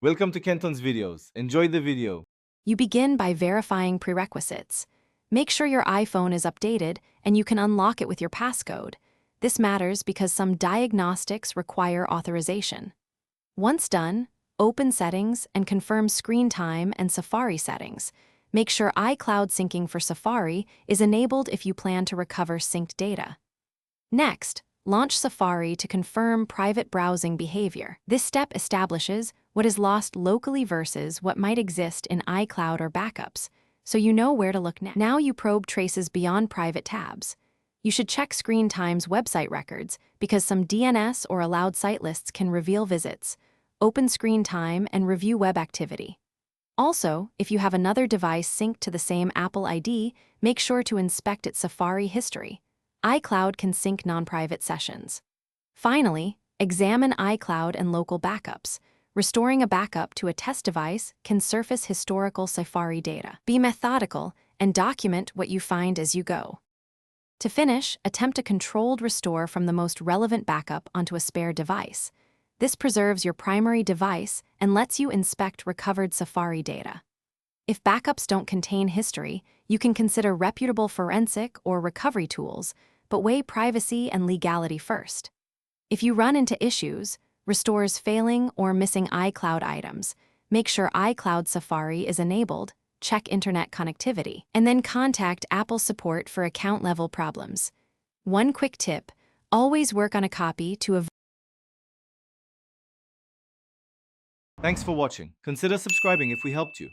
Welcome to Kenton's videos. Enjoy the video. You begin by verifying prerequisites. Make sure your iPhone is updated and you can unlock it with your passcode. This matters because some diagnostics require authorization. Once done, open Settings and confirm Screen Time and Safari settings. Make sure iCloud syncing for Safari is enabled if you plan to recover synced data. Next, launch Safari to confirm private browsing behavior. This step establishes what is lost locally versus what might exist in iCloud or backups, so you know where to look next. Now you probe traces beyond private tabs. You should check Screen Time's website records because some DNS or allowed site lists can reveal visits. Open Screen Time and review web activity. Also, if you have another device synced to the same Apple ID, make sure to inspect its Safari history. iCloud can sync non-private sessions. Finally, examine iCloud and local backups. Restoring a backup to a test device can surface historical Safari data. Be methodical and document what you find as you go. To finish, attempt a controlled restore from the most relevant backup onto a spare device. This preserves your primary device and lets you inspect recovered Safari data. If backups don't contain history, you can consider reputable forensic or recovery tools, but weigh privacy and legality first. If you run into issues, restores failing or missing iCloud items, make sure iCloud Safari is enabled, check internet connectivity, and then contact Apple support for account-level problems. One quick tip: always work on a copy to avoid. Thanks for watching. Consider subscribing if we helped you.